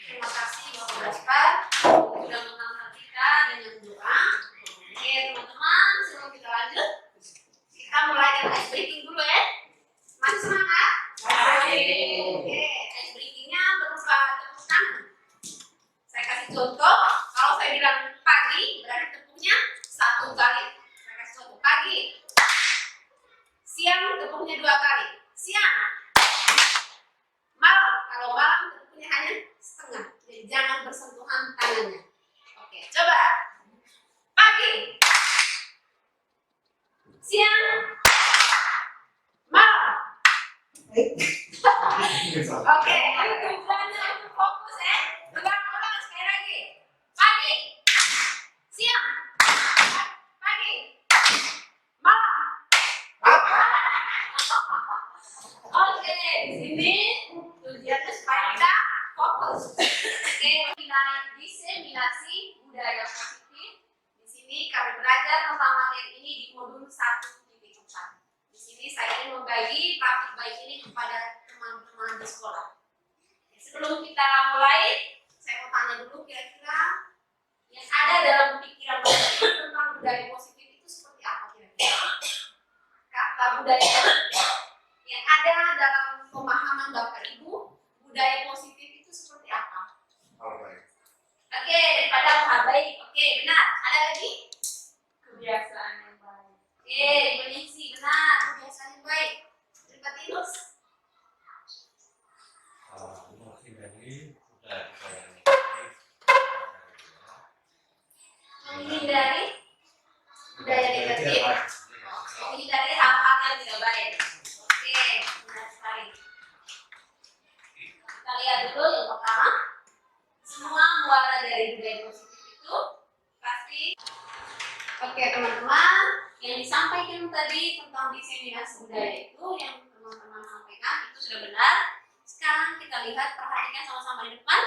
Terima kasih Bapak Gaspar sudah menonton kita dengan doa. Oke teman-teman, sebelum kita lanjut, kita mulai dengan ice breaking dulu ya. Masih semangat? Oke, ice breakingnya berupa tepuk tangan. Saya kasih contoh, kalau saya bilang pagi, berarti tepuknya 1 kali. Saya kasih contoh pagi. Siang tepuknya 2 kali. Siang. Malam, kalau malam tepuknya hanya setengah. Jadi jangan bersentuhan tangannya. Oke, coba. Pagi. Siang. Malam. Oke, tujuannya untuk fokus ya. Ulang-ulang sekali lagi. Pagi. Siang. Pagi. Malam. Oke, di sini tujuannya supaya kita fokus. Oke, diseminasi budaya positif. Di sini kami belajar tentang materi ini di modul 1.4. Di sini saya ingin membagi praktik baik ini kepada teman-teman di sekolah. Sebelum kita mulai, saya mau tanya dulu kira-kira yang ada dalam pikiran Bapak tentang budaya positif itu seperti apa kira-kira? Kata budaya positif yang ada dalam pemahaman Bapak Ibu, budaya positif itu seperti apa? Oke, daripada hal baik. Oke, benar. Ada lagi? Kebiasaan yang baik. Oke, Ibu benar. Kebiasaan yang baik. Dari Pak Tinus? Menghindari budaya negatif. Menghindari hal-hal yang tidak baik. Oke, benar sekali. Kita lihat dulu yang pertama. Semua muara dari budaya positif itu pasti. Oke teman-teman, yang disampaikan tadi tentang diseminasi budaya itu yang teman-teman sampaikan itu sudah benar. Sekarang kita lihat, perhatikan sama-sama di depan.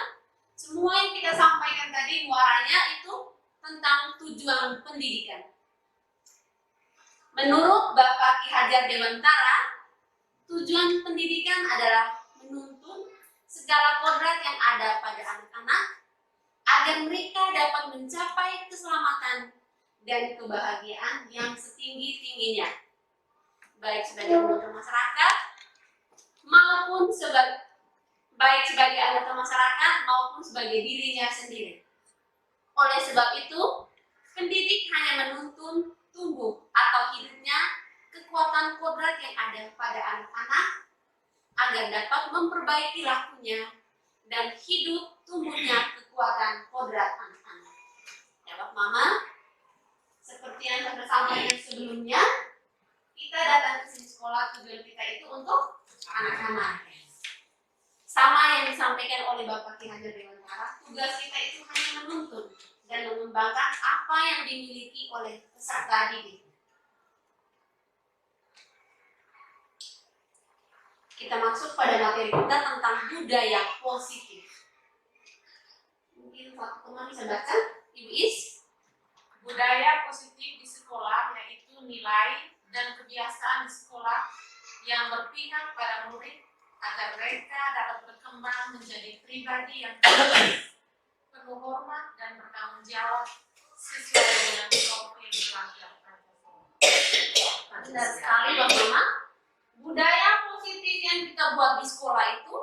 Semua yang kita sampaikan tadi muaranya itu tentang tujuan pendidikan. Menurut Bapak Ki Hajar Dewantara, tujuan pendidikan adalah menuntun segala kodrat yang ada pada anak-anak agar mereka dapat mencapai keselamatan dan kebahagiaan yang setinggi-tingginya, baik sebagai anggota masyarakat maupun sebagai dirinya sendiri. Oleh sebab itu, pendidik hanya menuntun tumbuh atau hidupnya kekuatan kodrat yang ada pada anak-anak agar dapat memperbaiki lakunya dan hidup tumbuhnya kekuatan kodrat anak-anak. Ya Bapak Mama, seperti yang saya sampaikan sebelumnya, kita datang ke sini sekolah, tujuan kita itu untuk anak-anak. Sama yang disampaikan oleh Bapak Ki Hajar Dewantara, tugas kita itu hanya menuntun dan mengembangkan apa yang dimiliki oleh peserta didik. Kita masuk pada materi kita tentang budaya positif. Mungkin satu teman bisa baca, Ibu Is. Budaya positif di sekolah yaitu nilai dan kebiasaan di sekolah yang berpihak pada murid agar mereka dapat berkembang menjadi pribadi yang penuh hormat dan bertanggung jawab sesuai dengan profil pelajar. Benar sekali Bapak Mama. Budaya positif yang kita buat di sekolah itu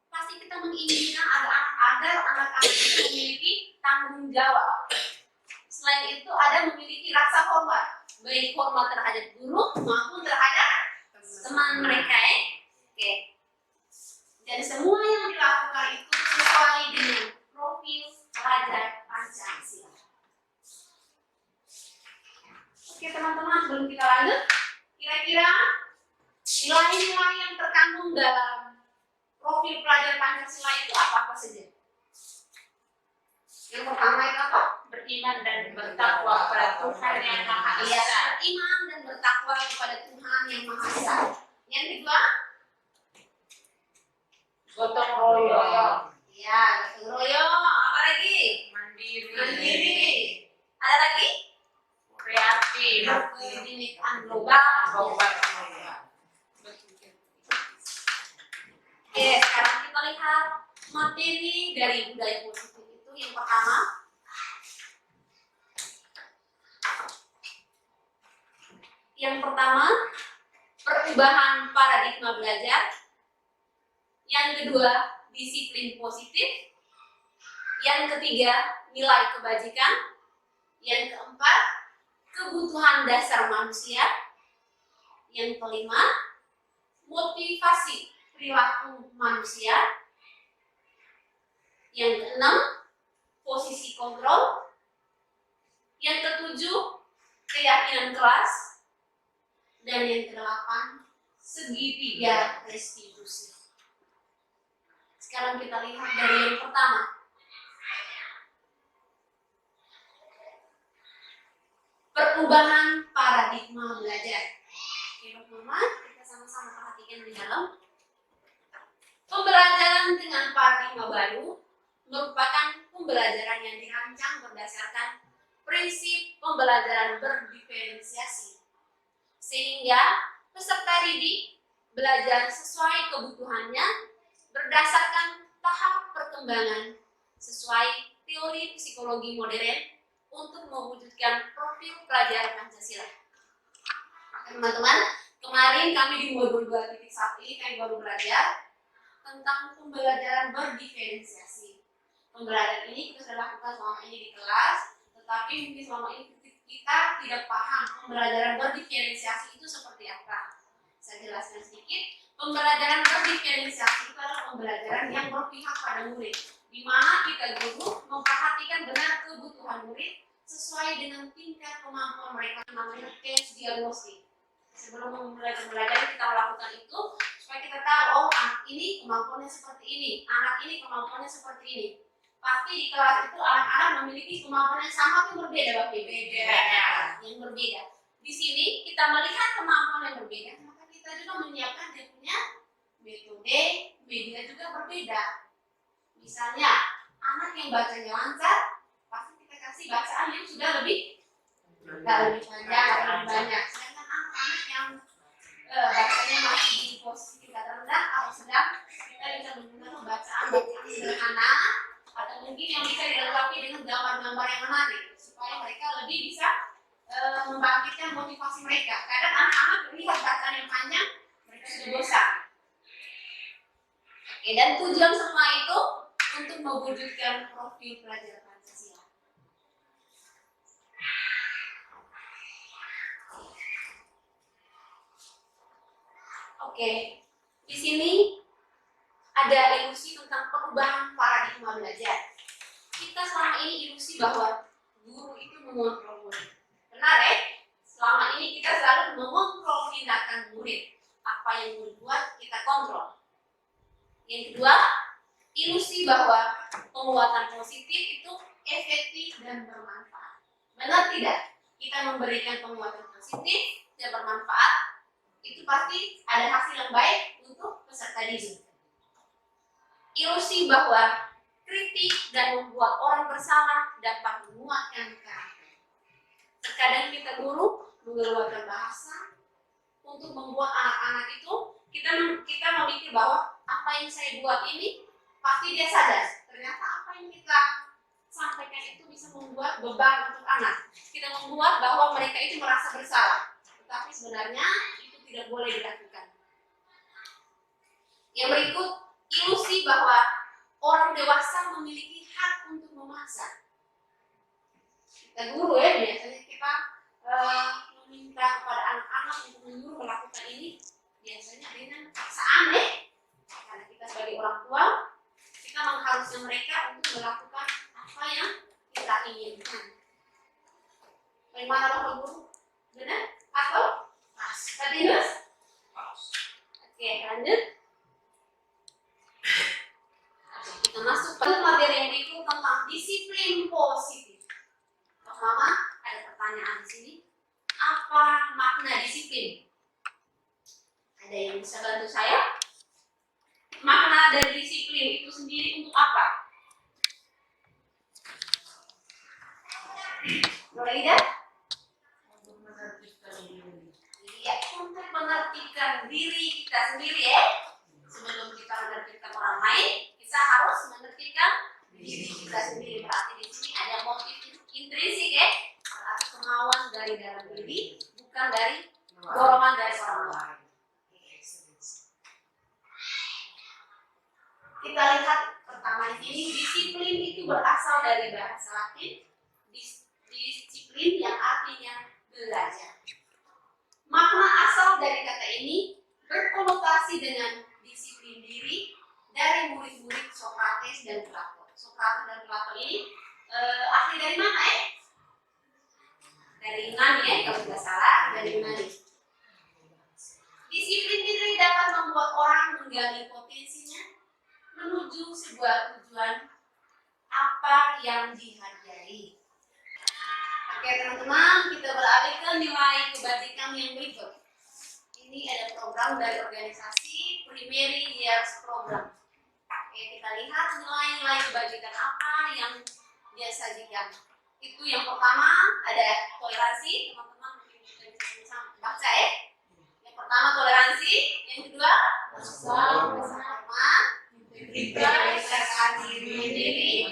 pasti kita menginginkan agar anak-anak itu memiliki tanggung jawab. Selain itu ada memiliki rasa hormat, baik hormat terhadap guru maupun terhadap teman mereka. Oke. Dan semua yang dilakukan itu sesuai dengan profil pelajar Pancasila. Oke teman-teman, sebelum kita lanjut, kira-kira nilai-nilai yang terkandung dalam profil pelajar Pancasila itu apa saja? Yang pertama itu apa? Beriman dan bertakwa kepada Tuhan yang Maha Iya, Esa. beriman dan bertakwa kepada Tuhan yang Maha Esa. Yang kedua, Gotong royong, ya, gotong royong. Apa lagi? mandiri, Ada lagi? kreatif, Kebinekaan global. Oke, sekarang kita lihat materi dari budaya positif itu. Yang pertama, perubahan paradigma belajar. Yang kedua, disiplin positif. Yang ketiga, nilai kebajikan. Yang keempat, kebutuhan dasar manusia. Yang kelima, motivasi perilaku manusia. Yang keenam, posisi kontrol. Yang ketujuh, keyakinan kelas. Dan yang kedelapan, segitiga restitusi. Sekarang kita lihat dari yang pertama. Perubahan paradigma belajar. Oke, Mama, kita sama-sama perhatikan di dalam. Pembelajaran dengan paradigma baru merupakan pembelajaran yang dirancang berdasarkan prinsip pembelajaran berdiferensiasi, sehingga peserta didik belajar sesuai kebutuhannya berdasarkan tahap perkembangan sesuai teori psikologi modern untuk mewujudkan profil pelajar Pancasila. Teman-teman, kemarin kami di modul 2.1 ini kami baru belajar tentang pembelajaran berdiferensiasi. Pembelajaran ini kita sudah lakukan selama ini di kelas, tetapi mungkin selama ini kita tidak paham pembelajaran berdiferensiasi itu seperti apa. Saya jelaskan sedikit. Pembelajaran berdiferensiasi itu adalah pembelajaran yang berpihak pada murid, di mana kita guru memperhatikan benar kebutuhan murid sesuai dengan tingkat kemampuan mereka, namanya tes diagnostik. Sebelum memulai pembelajaran kita melakukan itu supaya kita tahu, oh anak ini kemampuannya seperti ini, anak ini kemampuannya seperti ini. Pasti di kelas itu anak-anak memiliki kemampuan yang sama tapi berbeda, Bapak Ibu. Yang berbeda. Di sini kita melihat kemampuan yang berbeda, maka kita juga menyiapkan dia punya metode media juga berbeda. Misalnya, anak yang bacanya lancar, pasti kita kasih bacaan yang sudah lebih panjang, lebih banyak. Sedangkan anak-anak yang bacanya masih di posisi tingkat rendah atau sedang, kita bisa menggunakan bacaan sederhana atau mungkin yang bisa dilengkapi dengan gambar-gambar yang menarik supaya mereka lebih bisa membangkitkan motivasi mereka. Kadang anak-anak melihat bacaan yang panjang, mereka sudah bosan. Oke, dan tujuan semua itu untuk mewujudkan profil pelajar Pancasila. Oke, di sini ada ilusi tentang perubahan paradigma belajar. Kita selama ini ilusi bahwa guru itu mengontrol murid. Benar ya? Selama ini kita selalu mengontrol tindakan murid. Apa yang murid buat, kita kontrol. Yang kedua, ilusi bahwa penguatan positif itu efektif dan bermanfaat. Benar tidak? Kita memberikan penguatan positif dan bermanfaat, itu pasti ada hasil yang baik untuk peserta didik. Ilusi bahwa kritik dan membuat orang bersalah dapat menguatkan karakter. Terkadang kita guru mengeluarkan bahasa untuk membuat anak-anak itu kita memikir bahwa apa yang saya buat ini pasti dia sadar. Ternyata apa yang kita sampaikan itu bisa membuat beban untuk anak. Kita membuat bahwa mereka itu merasa bersalah. Tetapi sebenarnya itu tidak boleh dilakukan. Yang berikut, ilusi bahwa orang dewasa memiliki hak untuk memaksa. Kita guru ya, biasanya kita meminta kepada anak-anak untuk menyuruh melakukan ini, biasanya dengan paksaan ya. Karena kita sebagai orang tua, kita mengharuskan mereka untuk melakukan apa yang kita inginkan. Bagaimana Bapak Guru? Benar? Atau? Pas. Tadi Mas? Pas. Oke, lanjut. Kita masuk pada materi yang berikut tentang disiplin positif. Pertama, ada pertanyaan di sini. Apa makna disiplin? Ada yang bisa bantu saya? Makna dari disiplin itu sendiri untuk apa? Boleh tidak? Untuk menertibkan diri. Iya, untuk menertibkan diri kita sendiri ya. Sebelum kita menertibkan orang lain, kita harus menertibkan diri kita sendiri. Berarti di sini ada motif intrinsik ya, berarti kemauan dari dalam diri, bukan dari dorongan dari orang lain. Kita lihat pertama di sini, disiplin itu berasal dari bahasa Latin, disiplin yang artinya belajar. Makna asal dari kata ini berkonotasi dengan disiplin diri dari murid-murid Sokrates dan Plato. Sokrates dan Plato ini asli dari mana ya? Dari Yunani ya, kalau tidak salah, dari Yunani. Disiplin diri dapat membuat orang menggali potensinya menuju sebuah tujuan apa yang dihargai. Oke teman-teman, kita beralih ke nilai kebajikan yang berikut. Ini ada program dari organisasi Primary Years Program. Oke, kita lihat nilai-nilai kebajikan apa yang dia sajikan. Itu yang pertama ada toleransi, teman-teman mungkin kita bisa baca ya. Yang pertama toleransi, yang kedua rasa hormat, integritas diri,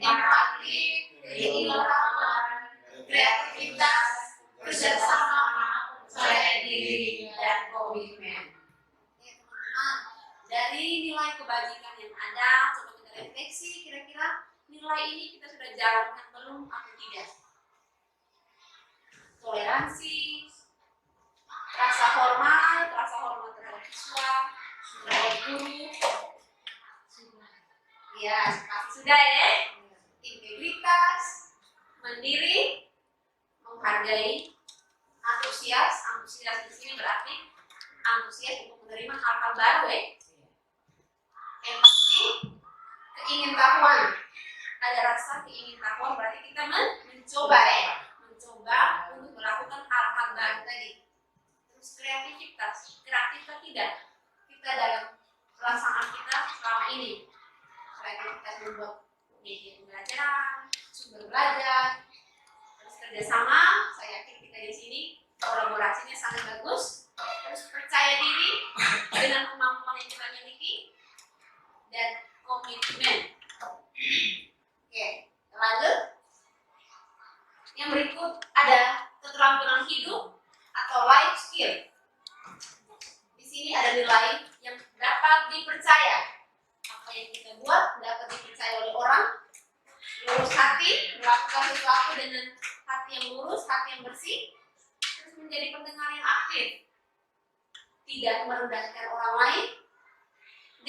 empati, keilmuan, kreativitas, kerjasama, percaya diri, dan komitmen. Dari nilai kebajikan yang ada, coba kita refleksi kira-kira nilai ini kita sudah jalankan belum atau tidak. Toleransi, rasa hormat terhadap siswa, terhadap guru, ya pasti sudah ya. Integritas, mandiri, menghargai, antusias di sini berarti antusias untuk menerima hal-hal baru ya. Empati, keingintahuan, ada rasa keingintahuan berarti kita mencoba ya, mencoba untuk melakukan hal-hal baru tadi. terus kreativitas tidak kita dalam pelaksanaan kita selama ini. Kreativitas membuat media pembelajaran, sumber belajar, terus kerjasama. Saya yakin kita di sini kolaborasinya sangat bagus. Terus percaya diri dengan kemampuan yang kita miliki dan komitmen. Oke, lanjut. Yang berikut ada keterampilan hidup atau life skill. Di sini ada nilai yang dapat dipercaya. Apa yang kita buat dapat dipercaya oleh orang. Lurus hati, melakukan sesuatu dengan hati yang lurus, hati yang bersih. Terus menjadi pendengar yang aktif. Tidak merendahkan orang lain.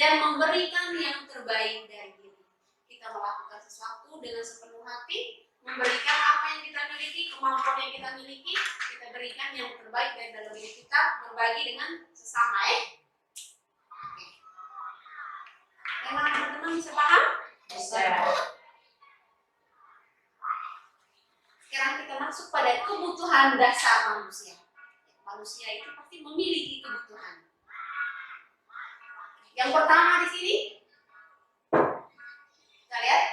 Dan memberikan yang terbaik dari diri. Kita melakukan sesuatu dengan sepenuh hati. Memberikan apa yang kita miliki, kemampuan yang kita miliki, kita berikan yang terbaik dari dalam diri kita, berbagi dengan sesama. Oke. Yang teman-teman bisa paham? Bisa. Sekarang kita masuk pada kebutuhan dasar manusia. Manusia itu pasti memiliki kebutuhan. Yang pertama di sini, kita lihat.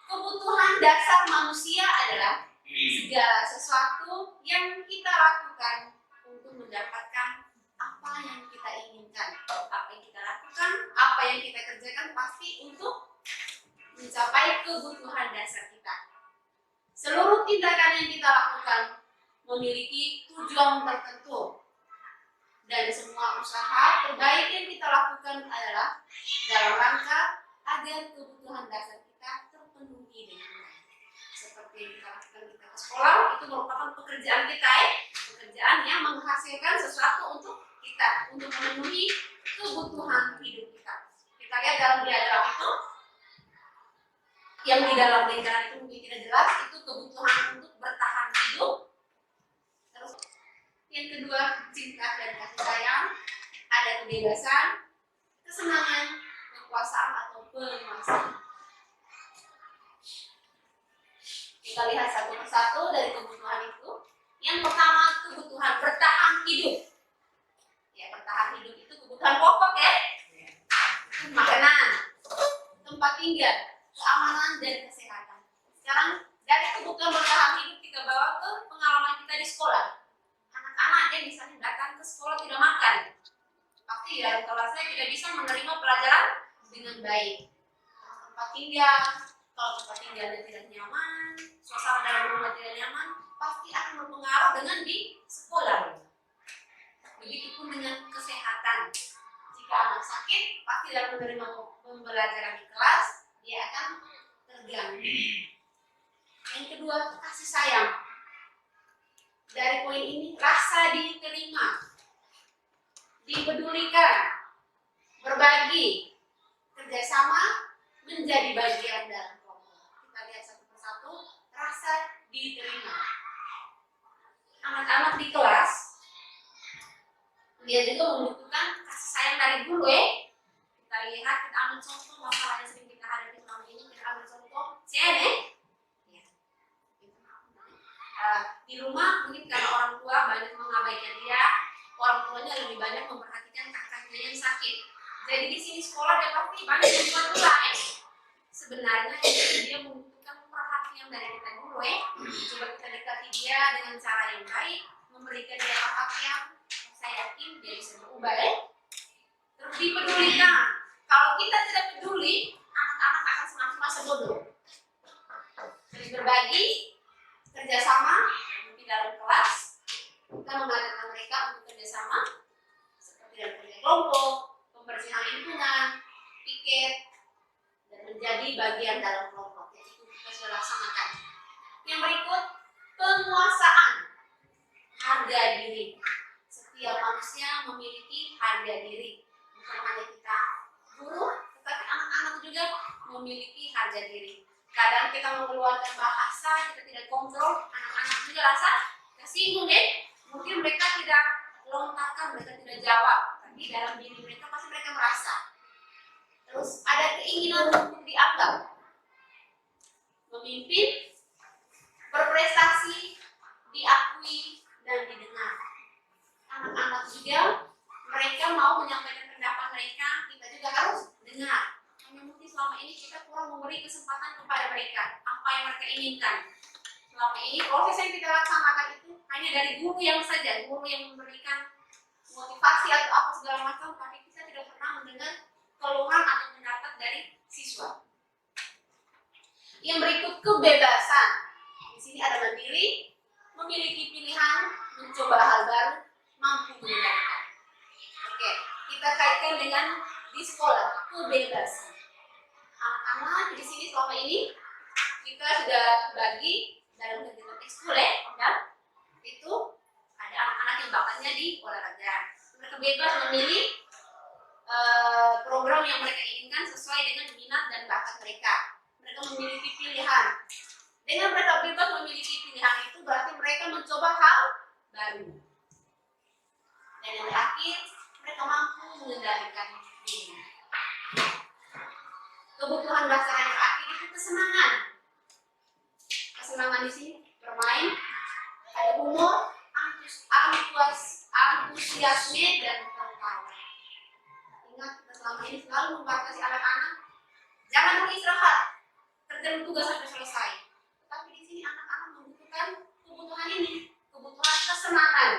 Kebutuhan dasar manusia adalah segala sesuatu yang kita lakukan untuk mendapatkan apa yang kita inginkan. Apa yang kita lakukan, apa yang kita kerjakan pasti untuk mencapai kebutuhan dasar kita. Seluruh tindakan yang kita lakukan memiliki tujuan tertentu. Dan semua usaha terbaik yang kita lakukan adalah dalam rangka agar kebutuhan dasar kita terpenuhi dengan baik. Seperti yang kita lakukan kita ke sekolah, itu merupakan pekerjaan kita, pekerjaan yang menghasilkan sesuatu untuk kita, untuk memenuhi kebutuhan hidup kita. Kita lihat dalam diagram itu, yang di dalam lingkaran itu mungkin tidak jelas, itu kebutuhan untuk bertahan hidup. Terus yang kedua, cinta dan kasih sayang, ada kebebasan, kesenangan, kekuasaan atau penguasaan. Kita lihat satu persatu dari kebutuhan itu. Yang pertama, kebutuhan bertahan hidup. Ya, bertahan hidup itu kebutuhan pokok ya. Makanan, tempat tinggal, keamanan dan kesehatan. Sekarang dari kebutuhan bertahan hidup kita bawa ke pengalaman kita di sekolah. Anak-anak yang misalnya datang ke sekolah tidak makan, pasti di dalam kelasnya tidak bisa menerima pelajaran dengan baik. Tempat tinggal, kalau tempat tinggalnya tidak nyaman, suasana dalam rumah tidak nyaman, pasti akan berpengaruh dengan di sekolah. Begitupun dengan kesehatan. Jika anak sakit, pasti dalam menerima pembelajaran di kelas, dia akan terganggu. Yang kedua, kasih sayang. Dari poin ini, rasa diterima, dipedulikan, berbagi, kerjasama, menjadi bagian dalam kelompok. Kita lihat satu persatu, rasa diterima. Anak-anak di kelas, dia juga membutuhkan kasih sayang dari guru ya. Kita lihat, kita ambil contoh masalah yang sering kita hadapi selama ini. Kita ambil contoh CN ya. Di rumah mungkin karena orang tua banyak mengabaikan dia, orang tuanya lebih banyak memperhatikan kakaknya yang sakit. Jadi di sini sekolah dia pasti banyak membuat ulah. Sebenarnya dia membutuhkan perhatian dari kita guru ya. Coba kita dekati dia dengan cara yang baik, memberikan dia perhatian. Saya yakin dia bisa berubah ya. Terus dipedulikan. Kalau kita tidak peduli, anak-anak akan semakin masa bodoh. Jadi berbagi, kerjasama di dalam kelas, kita mengadakan mereka untuk kerjasama seperti dalam kerja kelompok, pembersihan lingkungan, piket, dan menjadi bagian dalam kelompok. Jadi itu kita sudah laksanakan. Yang berikut, penguasaan harga diri. Setiap manusia memiliki harga diri. Bukan hanya kita guru, tetapi anak-anak juga memiliki harga diri. Kadang kita mengeluarkan bahasa, kita tidak kontrol, anak-anak juga rasa tersinggung deh. Mungkin mereka tidak lontarkan, mereka tidak jawab, tapi dalam diri mereka pasti mereka merasa. Terus ada keinginan untuk dianggap, memimpin, berprestasi, diakui, dan didengar. Anak-anak juga Jika mereka mau menyampaikan pendapat mereka, kita juga harus dengar. Hanya mungkin selama ini kita kurang memberi kesempatan kepada mereka apa yang mereka inginkan. Selama ini proses yang kita laksanakan itu hanya dari guru yang saja, guru yang memberikan motivasi atau apa segala macam, tapi kita tidak pernah mendengar keluhan atau pendapat dari siswa. Yang berikut, kebebasan. Di sini ada memilih, memiliki pilihan, mencoba hal baru, mampu mengendalikan. Oke, kita kaitkan dengan di sekolah, kebebasan. Anak-anak di sini selama ini kita sudah bagi dalam kegiatan ekskuler, ya. Itu ada anak-anak yang bakatnya di olahraga. Mereka bebas memilih program yang mereka inginkan sesuai dengan minat dan bakat mereka. Mereka memiliki pilihan. Dengan mereka bebas memiliki pilihan itu berarti mereka mencoba hal baru. Dan yang terakhir, mereka mampu mengendalikan diri. Kebutuhan dasar yang terakhir itu kesenangan. Kesenangan di sini bermain, ada humor, antusiasme dan tertawa. Ingat, kita selama ini selalu membatasi anak-anak jangan beristirahat, kerjakan tugas sampai selesai. Tetapi di sini anak-anak membutuhkan kebutuhan ini, kebutuhan kesenangan.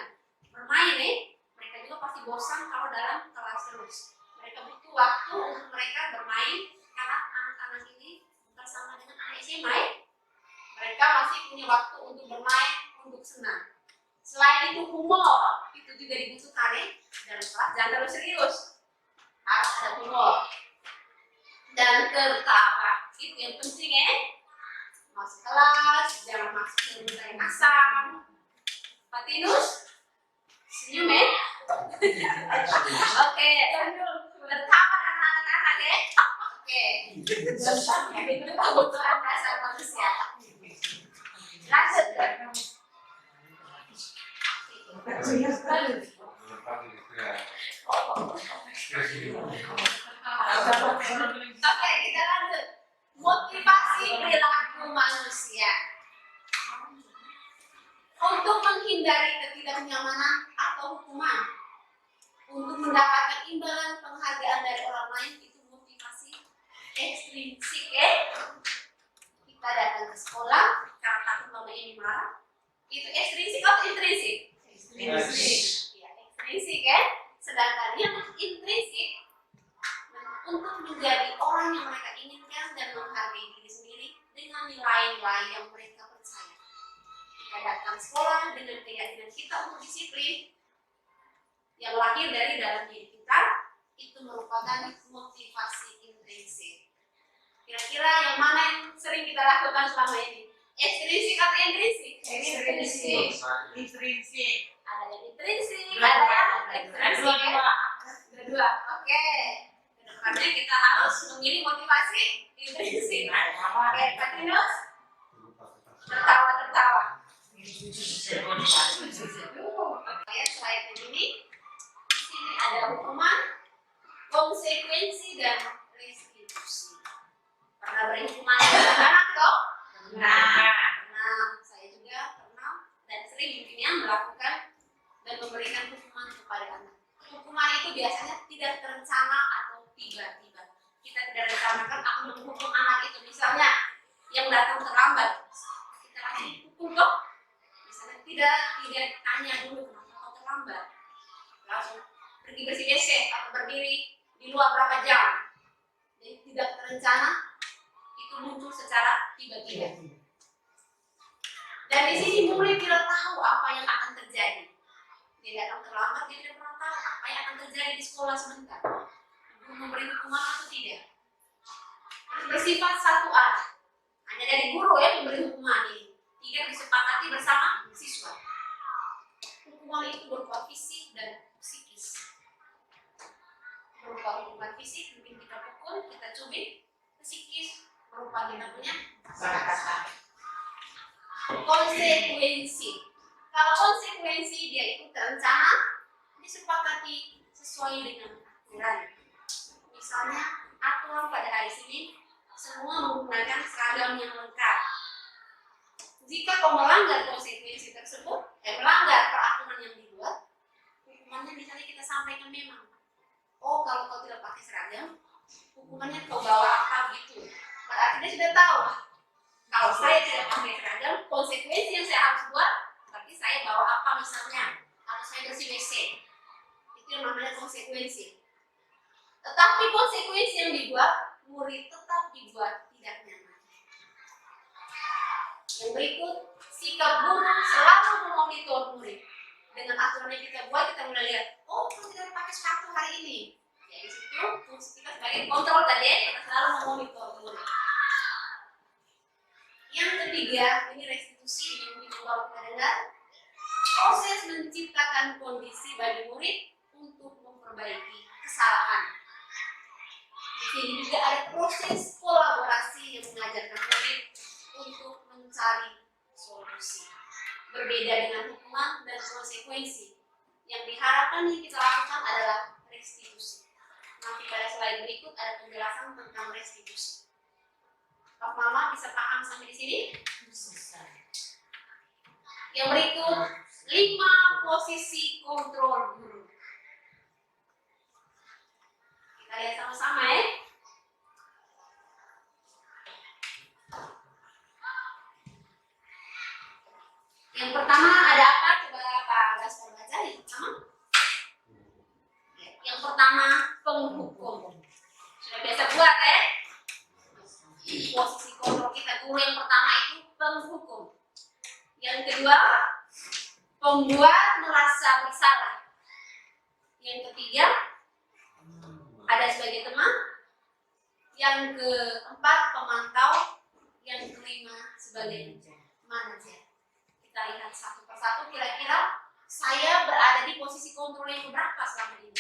Bermain mereka juga pasti bosan kalau dalam kelas terus. Mereka butuh waktu untuk mereka bermain karena anak-anak ini bersama dengan anak SMA, mereka masih punya waktu untuk bermain, untuk senang. Selain itu humor, itu juga dibutuhkan dalam kelas, jangan terlalu serius. Harus ada humor dan tertawa, itu yang penting masuk kelas, jangan masuk dengan yang asam. Patinus, senyum Oke, tertawa dengan anak-anak Oke, itu kebutuhan dasar manusia. Lanjut. Oke, kita lanjut. Motivasi perilaku manusia. Untuk menghindari ketidaknyamanan atau hukuman, untuk mendapatkan imbalan penghargaan dari orang lain, itu motivasi ekstrinsik Kita datang ke sekolah karena takut mama ini marah. Itu ekstrinsik atau intrinsik? Ekstrinsik. Ya, ekstrinsik Sedangkan yang intrinsik untuk menjadi orang yang mereka inginkan dan menghargai diri sendiri dengan nilai-nilai yang mereka percaya. Kita datang sekolah dengan keyakinan kita untuk disiplin yang lahir dari dalam diri kita, itu merupakan motivasi intrinsik. Kira-kira yang mana yang sering kita lakukan selama ini? Ekstrinsik atau intrinsik? Intrinsik. Ada yang intrinsik, ada yang ekstrinsik. Kedua. Oke. Kedepannya kita harus memilih motivasi intrinsik. Oke, Patinus. Tertawa. Oke, slide ini. Di sini ada hukuman, konsekuensi dan restitusi. Pernah beri hukuman kepada anak toh? Pernah. Saya juga pernah dan sering mungkinnya melakukan dan memberikan hukuman kepada anak. Hukuman itu biasanya tidak terencana atau tiba-tiba. Kita tidak rencanakan akan menghukum anak itu. Misalnya yang datang terlambat, kita langsung hukum toh? Misalnya tidak tanya dulu kenapa kau terlambat, langsung pergi bersih WC atau berdiri di luar berapa jam. Jadi tidak terencana, itu muncul secara tiba-tiba. Dan di sini murid tidak tahu apa yang akan terjadi. Dia datang terlambat, dia tidak pernah tahu apa yang akan terjadi di sekolah sebentar. Guru memberi hukuman atau tidak. Bersifat satu arah. Hanya dari guru memberi hukuman ini. Tidak disepakati bersama siswa. Hukuman itu berupa fisik dan psikis. Berupa hukuman fisik, mungkin kita pukul, kita cubit. Psikis berupa kita punya kata-kata. Konsekuensi. Kalau konsekuensi dia itu terencana, disepakati sesuai dengan aturan. Misalnya aturan pada hari Senin semua menggunakan seragam yang lengkap. Jika kau melanggar konsekuensi tersebut, melanggar peraturan yang dibuat, hukumannya misalnya sampaikan memang, oh kalau kau tidak pakai seragam, hukumannya kau bawa apa gitu. Berarti dia sudah tahu, kalau saya tidak pakai seragam, konsekuensi yang saya harus buat, berarti saya bawa apa misalnya, atau saya bersih WC. Itu yang namanya konsekuensi. Tetapi konsekuensi yang dibuat, murid tetap dibuat tidak nyaman. Yang berikut, sikap guru selalu memonitor murid. Dengan aturan yang kita buat, kita mulai lihat, oh kamu tidak pakai sepatu hari ini. Ya di situ fungsi kita sebagai kontrol tadi, kita selalu memonitor murid. Yang ketiga, ini restitusi yang mungkin baru kita dengar. Proses menciptakan kondisi bagi murid untuk memperbaiki kesalahan. Di sini juga ada proses kolaborasi yang mengajarkan murid untuk mencari solusi. Berbeda dengan hukuman dan konsekuensi. Yang diharapkan yang kita lakukan adalah restitusi. Nanti pada slide berikut ada penjelasan tentang restitusi. Prof. Mama bisa paham sampai di sini? Yang berikut, 5 posisi kontrol guru. Kita lihat sama-sama ya. Yang pertama ada apa? Coba Pak Gaspar baca yang pertama. Yang pertama, penghukum. Sudah biasa buat ya? Posisi kontrol kita guru yang pertama itu penghukum. Yang kedua, pembuat merasa bersalah. Yang ketiga, ada sebagai teman. Yang keempat, pemantau. Yang kelima, sebagai manajer. Kita lihat satu persatu, kira-kira saya berada di posisi kontrol yang berapa selama ini?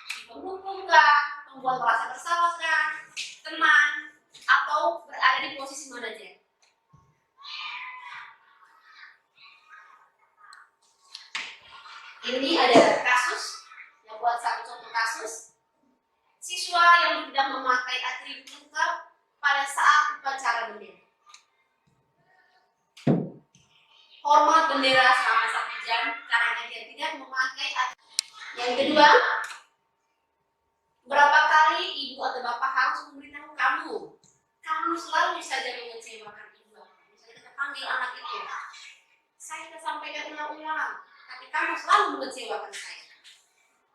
Di penghukum kah? Pembuat merasa bersalah kah? Teman? Atau berada di posisi manajer? Ini ada kasus, yang buat satu contoh kasus. Siswa yang tidak memakai atribut lengkap pada saat upacara bendera. Hormat bendera selama 1 jam karena dia tidak memakai atribut. Yang kedua, berapa kali ibu atau bapak harus memberitahu kamu? Kamu selalu saja mengecewakan ibu. Misalnya kita panggil anak itu, saya sudah sampaikan ulang-ulang, tapi kamu selalu mengecewakan saya.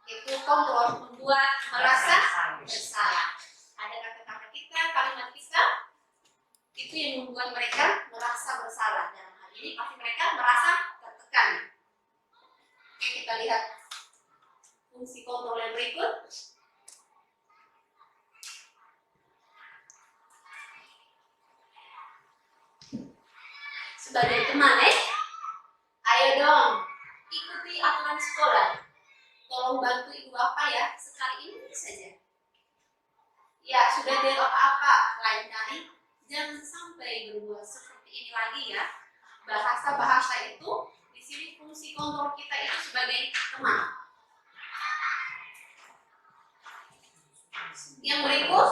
Itu kontrol, membuat merasa bersalah. Ada kata-kata kita, kalimat kita, itu yang membuat mereka merasa bersalah. Dalam hal ini pasti mereka merasa tertekan. Oke, kita lihat fungsi kontrol yang berikut. Sebagai teman ayo dong ikuti aturan sekolah. Tolong bantu ibu bapak ya, sekali ini saja. Ya sudah tidak apa-apa, lain kali jangan sampai berbuat seperti ini lagi ya. Bahasa-bahasa itu di sini fungsi kontrol kita itu sebagai teman. Yang berikut,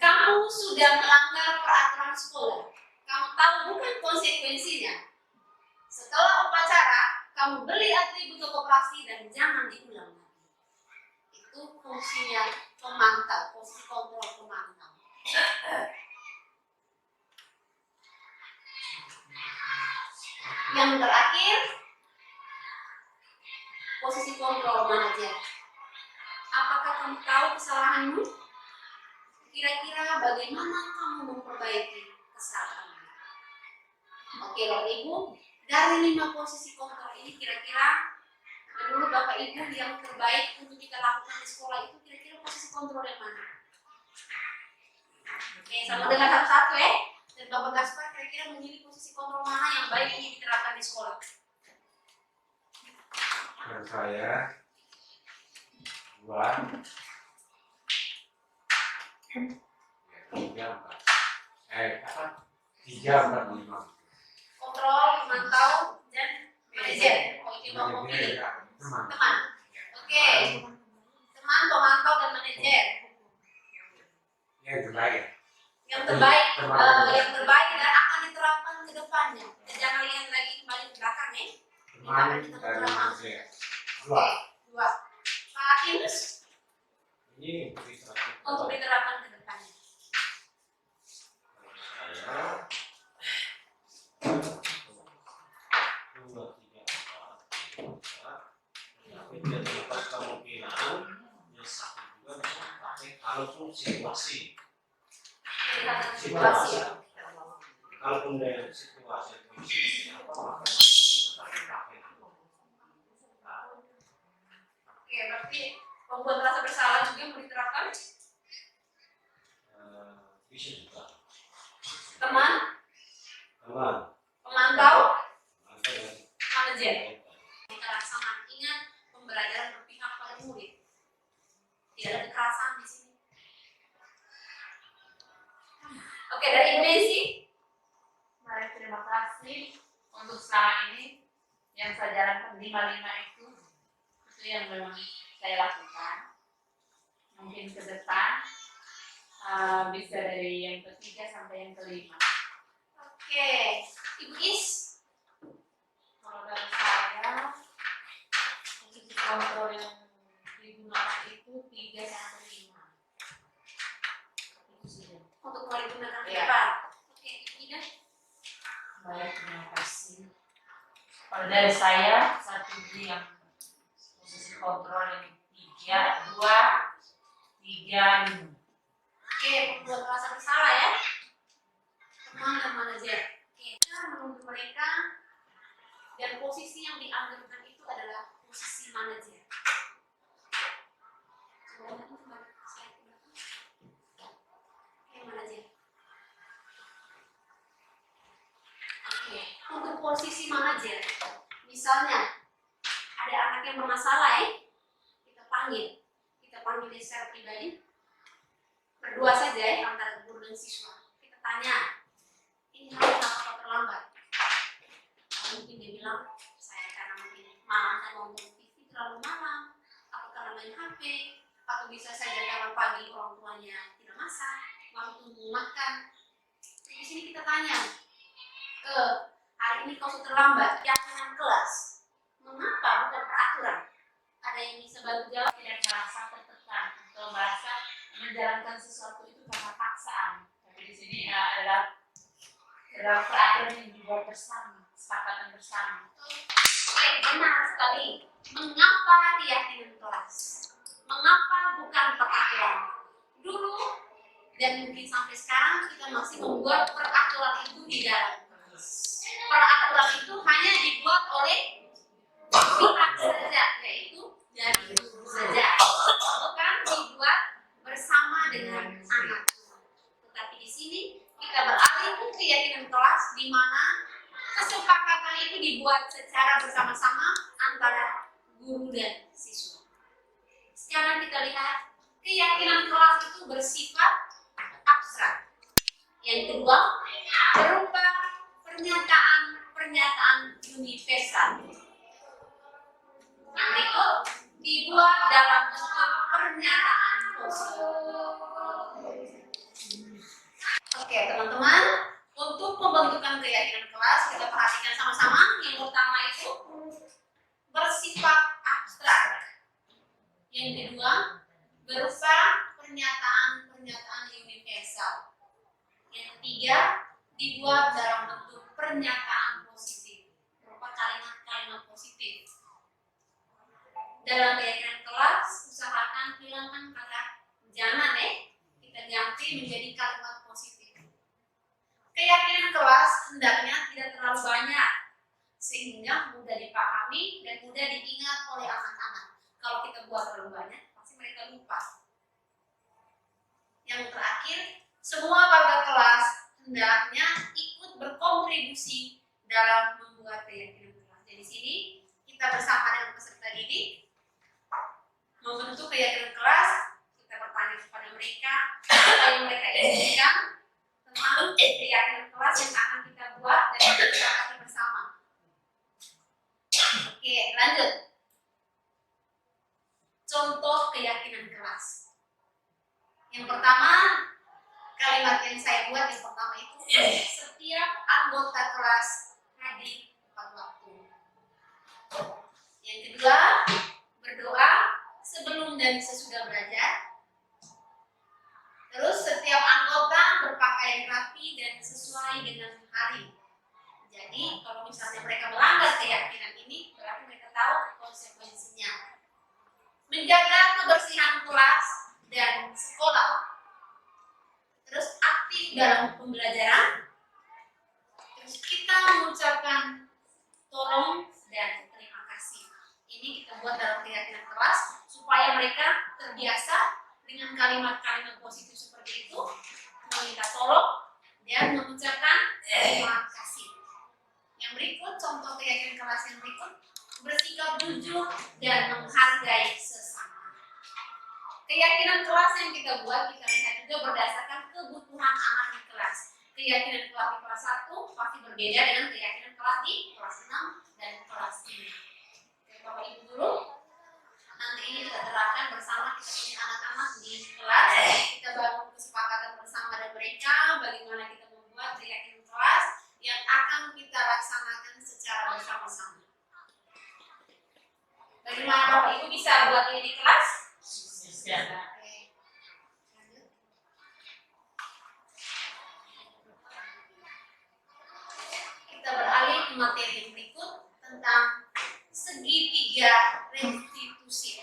kamu sudah melanggar peraturan sekolah. Kamu tahu bukan konsekuensinya. Setelah upacara, kamu beli atribut ke koperasi dan jangan diulang lagi. Itu fungsinya pemantau, posisi kontrol pemantau. Yang terakhir, posisi kontrol manajer. Apakah kamu tahu kesalahanmu? Kira-kira bagaimana kamu memperbaiki kesalahanmu? Oke, Bapak Ibu, dari 5 posisi kontrol ini kira-kira menurut Bapak Ibu yang terbaik untuk kita lakukan di sekolah itu kira-kira posisi kontrol yang mana? Oke, sama dengan satu-satu ya. Dan Bapak Gaspar kira-kira memilih posisi kontrol mana yang baik ini diterapkan di sekolah? Dan saya buat 3, 4, 5. Kontrol, memantau, dan manajer. Oh, ini mau pilih teman. Oke, teman, pemantau, dan manajer. Yang terbaik. Yang terbaik dan akan diterapkan ke depannya. Kita jangan lihat lagi kembali ke belakang ya. Teman dan manajer. 2. Martinus Ini bisa untuk diterapkan ke depannya. saya 2, 3, 4, tapi dia terdapat kemungkinan yang satu juga bisa dipakai kalaupun situasi. Kelihatan situasi ya. Kalaupun dari situasi kondisi apa maka kita dipakai. Oke, berarti membuat rasa bersalah juga mau diterapkan. Bisa juga. Teman, Teman, pemantau, maka yang manajer. Kekerasan, ingat pembelajaran berpihak pada murid. Tidak ada kekerasan di sini. Oke, dari Ibu Desi. Mari terima kasih untuk sekarang ini yang saya jalankan 5 itu yang memang saya lakukan. Mungkin ke depan bisa dari yang ketiga sampai yang kelima. Oke, Ibu Is. Kalau dari saya posisi kontrol yang digunakan itu 3 sampai 5. Itu saja. Untuk mulai gunakan ke Iya. depan. Oke, Ibu Ida. Baik, terima kasih. Kalau dari saya satu yang posisi kontrol yang 3, 2, 3, 5. Oke, membuat rasa bersalah ya. Teman dan manajer. Oke, kita menuntut mereka dan posisi yang diambilkan itu adalah posisi manajer. Coba lihat kembali ke slide belakang. Oke, manajer. Oke, untuk posisi manajer, misalnya ada anak yang bermasalah ya, kita panggil dia secara pribadi, berdua saja ya antara guru dan siswa. Kita tanya, ini kenapa kau terlambat? Mungkin dia bilang, saya karena mungkin malam saya nonton TV terlalu malam, atau karena main HP, atau bisa saja karena pagi orang tuanya tidak masak, waktu tunggu makan. Di sini kita tanya, hari ini kau sudah terlambat, keyakinan kelas, mengapa bukan peraturan? Ada yang bisa bantu jawab? Tidak merasa tertekan atau merasa menjalankan sesuatu itu karena paksaan. Tapi di sini adalah peraturan yang dibuat bersama, kesepakatan bersama. Oke, benar sekali. Mengapa keyakinan kelas? Mengapa bukan peraturan? Dulu dan mungkin sampai sekarang kita masih membuat peraturan itu di dalam kelas. Peraturan itu hanya dibuat oleh pihak saja, yaitu dari guru saja, bukan dibuat bersama dengan anak. Tetapi di sini kita beralih ke keyakinan kelas di mana kesepakatan itu dibuat secara bersama-sama antara guru dan siswa. Sekarang kita lihat keyakinan kelas itu bersifat abstrak. Yang kedua, berupa pernyataan universal. Yang itu dibuat dalam bentuk pernyataan positif. Oke, teman-teman, untuk pembentukan keyakinan kelas kita perhatikan sama-sama. Yang pertama itu bersifat abstrak. Yang kedua, berupa pernyataan universal. Yang ketiga, dibuat dalam bentuk pernyataan positif, berupa kalimat-kalimat positif. Dalam keyakinan kelas, usahakan hilangkan kata jangan kita ganti menjadi kalimat positif. Keyakinan kelas hendaknya tidak terlalu banyak sehingga mudah dipahami dan mudah diingat oleh anak-anak. Kalau kita buat terlalu banyak, pasti mereka lupa. Yang terakhir, semua warga kelas hendaknya ikut berkontribusi dalam membuat keyakinan kelas. Jadi di sini kita bersama dengan peserta didik membentuk keyakinan kelas. Kita bertanya kepada mereka apa yang mereka inginkan tentang keyakinan kelas yang akan kita buat dan kita sepakati bersama. Oke, lanjut. Contoh keyakinan kelas. Yang pertama, kalimat yang saya buat yang pertama itu setiap anggota kelas hadir tepat waktu. Yang kedua, berdoa sebelum dan sesudah belajar. Terus setiap anggota berpakaian rapi dan sesuai dengan hari. Jadi kalau misalnya mereka melanggar keyakinan ini, berarti mereka tahu konsekuensinya. Menjaga kebersihan kelas dan sekolah. Terus aktif dalam pembelajaran. Terus kita mengucapkan tolong dan terima kasih. Ini kita buat dalam keyakinan kelas supaya mereka terbiasa dengan kalimat-kalimat positif seperti itu, meminta tolong dan mengucapkan terima kasih. Yang berikut, contoh keyakinan kelas yang berikut, bersikap jujur dan menghargai sesama. Keyakinan kelas yang kita buat, kita lihat juga berdasarkan kebutuhan anak di kelas. Keyakinan kelas di kelas 1 pasti berbeda dengan keyakinan kelas di kelas 6 dan kelas 5. Oke, Bapak Ibu guru, nanti ini kita terapkan bersama, kita punya anak-anak di kelas, kita bangun kesepakatan bersama dengan mereka bagaimana kita membuat keyakinan kelas yang akan kita laksanakan secara bersama-sama. Bagaimana Bapak Ibu bisa buat ini di kelas? Ya. Oke. Lanjut. Kita beralih ke materi yang berikut tentang segitiga restitusi.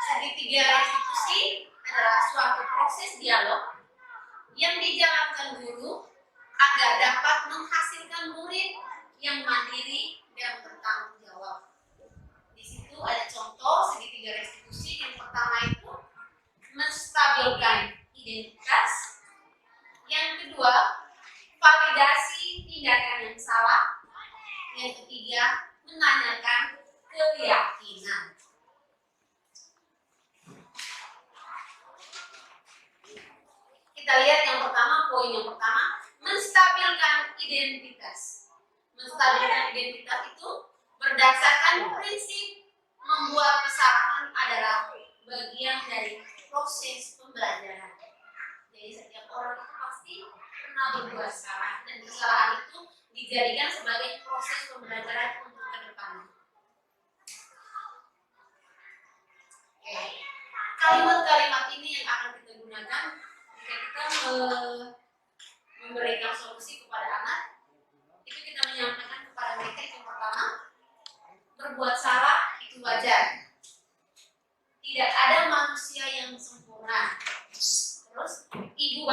Segitiga restitusi adalah suatu proses dialog yang dijalankan guru agar dapat menghasilkan murid yang mandiri dan bertanggung jawab. Di situ ada contoh segitiga restitusi. Yang pertama itu menstabilkan identitas. Yang kedua, validasi tindakan yang salah. Yang ketiga, menanyakan keyakinan. Kita lihat yang pertama, poin yang pertama, menstabilkan identitas. Menstabilkan identitas itu berdasarkan prinsip membuat kesalahan adalah bagian dari proses pembelajaran. Jadi setiap orang itu pasti pernah berbuat salah, dan kesalahan itu dijadikan sebagai proses pembelajaran untuk ke depannya. Oke. Kalimat-kalimat ini yang akan kita gunakan jika kita memberikan solusi kepada anak. Itu kita menyampaikan kepada mereka yang pertama, berbuat salah itu wajar. Tidak ada manusia yang sempurna. Terus ibu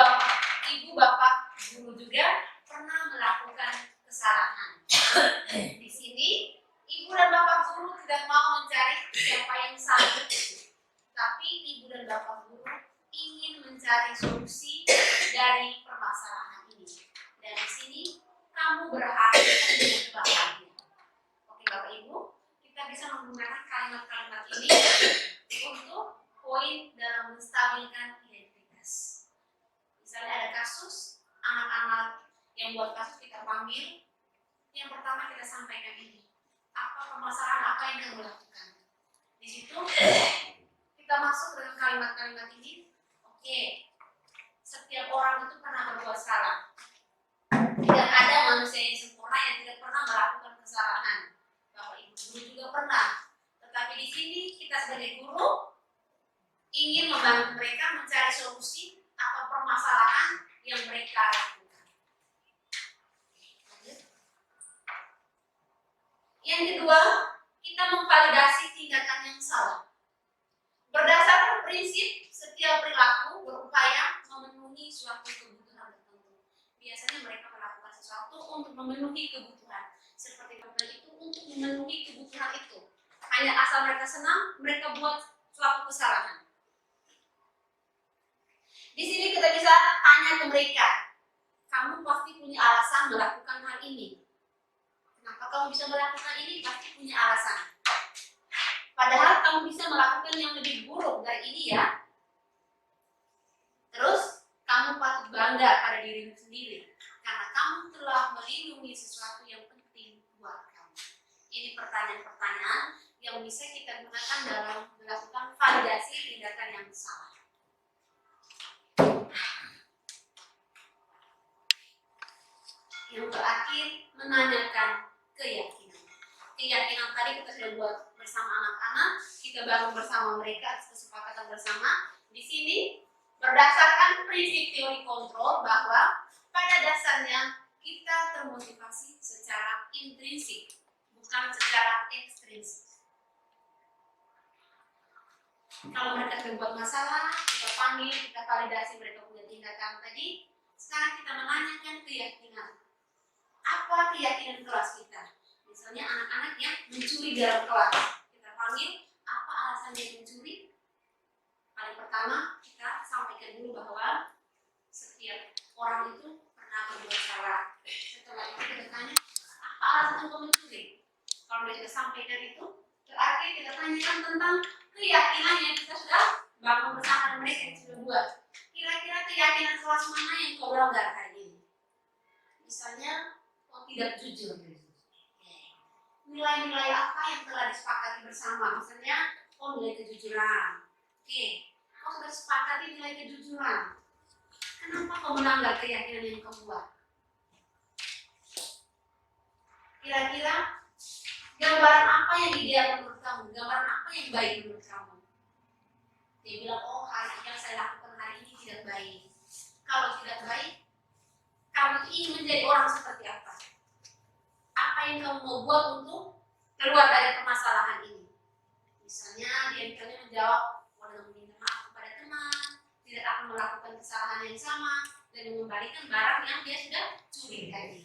bapak guru juga pernah melakukan kesalahan. Di sini ibu dan bapak guru tidak mau mencari siapa yang salah, tapi ibu dan bapak guru ingin mencari solusi dari permasalahan ini. Dan di sini kamu berhasil dengan bahagia. Oke Bapak Ibu, kita bisa menggunakan kalimat-kalimat ini untuk poin dalam menstabilkan identitas. Misalnya ada kasus, anak-anak yang buat kasus kita panggil. Yang pertama kita sampaikan ini, apa permasalahan apa yang kamu lakukan. Di situ kita masuk dengan kalimat-kalimat ini. Oke, setiap orang itu pernah berbuat salah. Tidak ada manusia yang sempurna yang tidak pernah melakukan kesalahan. Bapak Ibu guru juga pernah. Tetapi di sini kita sebagai guru ingin membantu mereka mencari solusi atau permasalahan yang mereka lakukan. Yang kedua, kita memvalidasi tindakan yang salah. Berdasarkan prinsip, setiap perilaku berupaya memenuhi suatu kebutuhan tertentu. Biasanya mereka melakukan sesuatu untuk memenuhi kebutuhan. Seperti kebutuhan itu untuk memenuhi kebutuhan itu. Hanya asal mereka senang, mereka buat suatu kesalahan. Di sini kita bisa tanya ke mereka, kamu pasti punya alasan melakukan hal ini. Kenapa kamu bisa melakukan ini? Pasti punya alasan. Padahal kamu bisa melakukan yang lebih buruk dari ini ya. Terus kamu patut bangga pada dirimu sendiri karena kamu telah melindungi sesuatu yang penting buat kamu. Ini pertanyaan-pertanyaan yang bisa kita gunakan dalam melakukan validasi tindakan yang salah. Yang terakhir, menanyakan keyakinan. keyakinan tadi kita sudah buat bersama anak-anak, kita bangun bersama mereka atas kesepakatan bersama. Di sini berdasarkan prinsip teori kontrol bahwa pada dasarnya kita termotivasi secara intrinsik, bukan secara ekstrinsik. Kalau mereka berbuat masalah, kita panggil, kita validasi mereka punya tindakan tadi. Sekarang kita menanyakan keyakinan. Apa keyakinan kelas kita? Misalnya anak-anak yang mencuri dalam kelas, kita panggil, apa alasan dia mencuri? Paling pertama kita sampaikan dulu bahwa setiap orang itu pernah berbuat salah. Setelah itu kita tanya, apa alasan untuk mencuri? Kalau dia sudah sampaikan itu, terakhir kita tanyakan tentang keyakinan yang kita sudah bangun bersama dengan mereka yang sudah buat. Kira-kira keyakinan kelas mana yang kau melanggar hari ini? Misalnya, kau tidak jujur. Nilai-nilai apa yang telah disepakati bersama? Misalnya, nilai kejujuran. Oke, kau sudah sepakati nilai kejujuran. Kenapa kau melanggar keyakinan yang kau buat? Kira-kira gambaran apa yang ideal menurut kamu? Gambaran apa yang baik menurut kamu? Dia bilang, oh hari yang saya lakukan hari ini tidak baik. Kalau tidak baik, kamu ingin menjadi orang seperti apa? Apa yang kamu mau buat untuk keluar dari permasalahan ini? Misalnya dia menjawab, dengan meminta maaf kepada teman, tidak akan melakukan kesalahan yang sama, dan mengembalikan barang yang dia sudah curi tadi.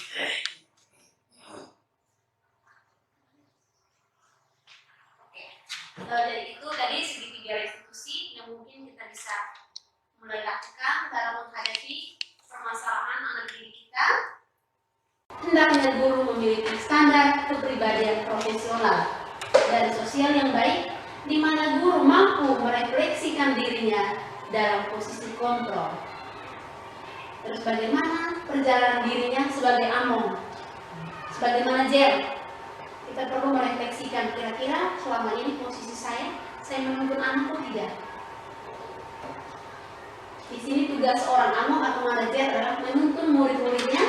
Dari itu dari segitiga restitusi yang mungkin kita bisa mulai lakukan dalam menghadapi permasalahan anak didik kita. Hendaknya guru memiliki standar kepribadian profesional dan sosial yang baik, di mana guru mampu merefleksikan dirinya dalam posisi kontrol. Terus bagaimana perjalanan dirinya sebagai among, sebagai manajer? Kita perlu merefleksikan kira-kira selama ini posisi saya menuntun anak atau tidak. Di sini tugas seorang among atau manajer adalah menuntun murid-muridnya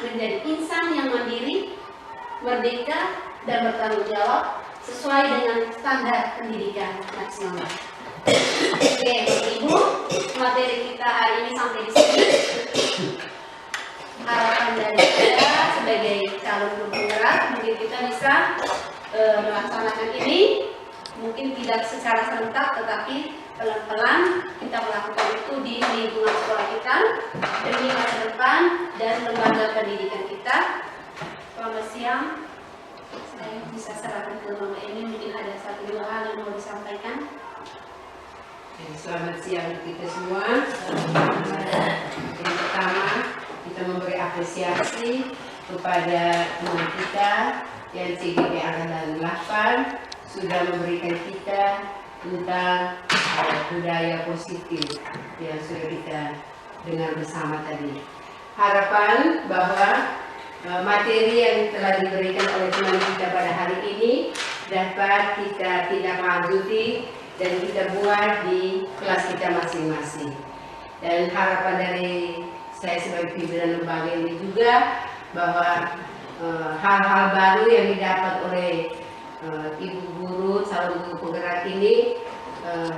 menjadi insan yang mandiri, merdeka, dan bertanggung jawab sesuai dengan standar pendidikan nasional. Oke, Ibu, materi kita hari ini sampai di sini. Harapan dari saya sebagai calon guru penggerak, mungkin kita bisa melaksanakan ini, mungkin tidak secara serentak, tetapi pelan-pelan kita melakukan itu di lingkungan sekolah kita demi masa depan dan lembaga pendidikan kita. Selamat siang, saya bisa serahkan ke Mama Emi, mungkin ada 1-2 hal yang mau disampaikan. Selamat siang kita semua. Yang pertama, kita memberi apresiasi kepada teman kita yang CGP Angkatan 8 sudah memberikan kita tentang budaya positif yang sudah kita dengar bersama tadi. Harapan bahwa materi yang telah diberikan oleh teman kita pada hari ini dapat kita tindak lanjuti dan kita buat di kelas kita masing-masing. Dan harapan dari saya sebagai pimpinan lembaga ini juga bahwa hal-hal baru yang didapat oleh ibu guru, calon guru penggerak ini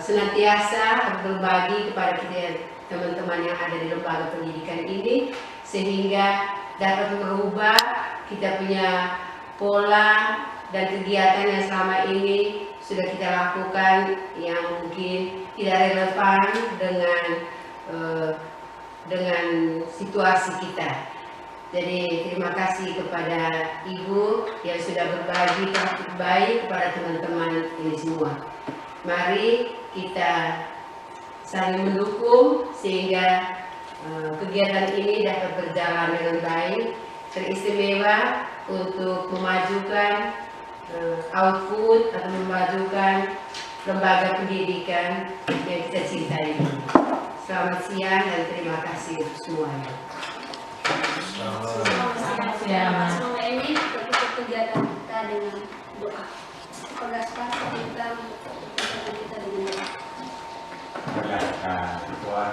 senantiasa berbagi kepada kita teman-teman yang ada di lembaga pendidikan ini, sehingga dapat merubah kita punya pola dan kegiatan yang selama ini sudah kita lakukan yang mungkin tidak relevan dengan situasi kita. Jadi terima kasih kepada Ibu yang sudah berbagi praktik baik kepada teman-teman ini semua. Mari kita saling mendukung sehingga kegiatan ini dapat berjalan dengan baik, teristimewa untuk memajukan output atau memajukan lembaga pendidikan yang kita cintai. Selamat siang dan terima kasih untuk semuanya. Selamat siang. Mama Emi, tutup kegiatan kita dengan doa. Pegaskan kita untuk kegiatan kita dengan doa. Berdasarkan Tuhan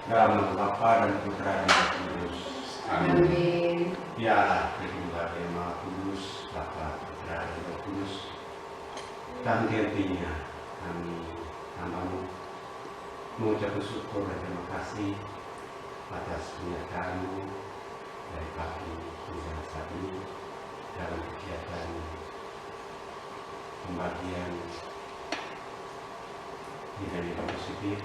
dalam nama Bapa dan Putra dan Roh Kudus. Amin. Ya, kedua yang Maha Kudus, Bapa, Putra, dan Roh Kudus, tak henti-hentinya kami hambamu mengucap syukur dan terima kasih atas penyertaanmu dari pagi hingga saat ini dalam kegiatan pembagian nilai-nilai positif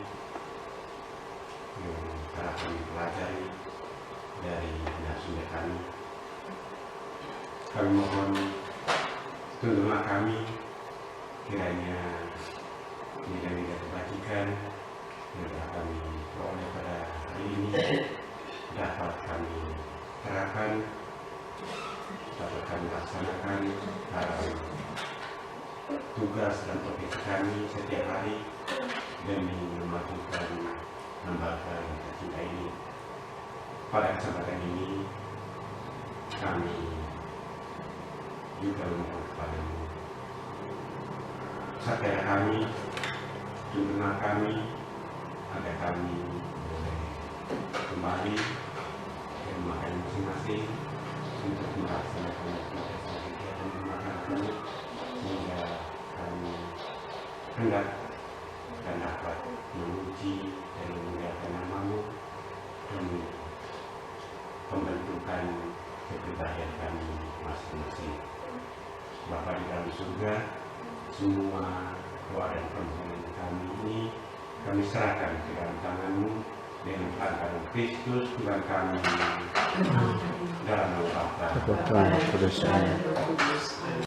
yang telah kami pelajari dari narasumber kami. Kami mohon tuntunlah kami kiranya nilai-nilai kebajikan yang telah kami peroleh pada hari ini dapat kami terapkan, dapat kami laksanakan dalam tugas dan profesi kami setiap hari demi memajukan lembaga yang tercinta ini. Pada kesempatan ini kami juga memohon kepadamu, sertai kami, tuntunlah kami agar kami boleh kembali ke rumah kami masing-masing untuk melaksanakan kegiatan pemakan kami sehingga kami hendak dan dapat memuji dan memuliakan namamu demi pembentukan kepribadian kami masing-masing. Bapa di dalam surga, semua doa dan permohonan kami ini kami serahkan ke dalam tangan-Mu dengan angkatan Kristus Tuhan kami dalam nama Bapa, Tuhan Kudus. Tuhan Kudus.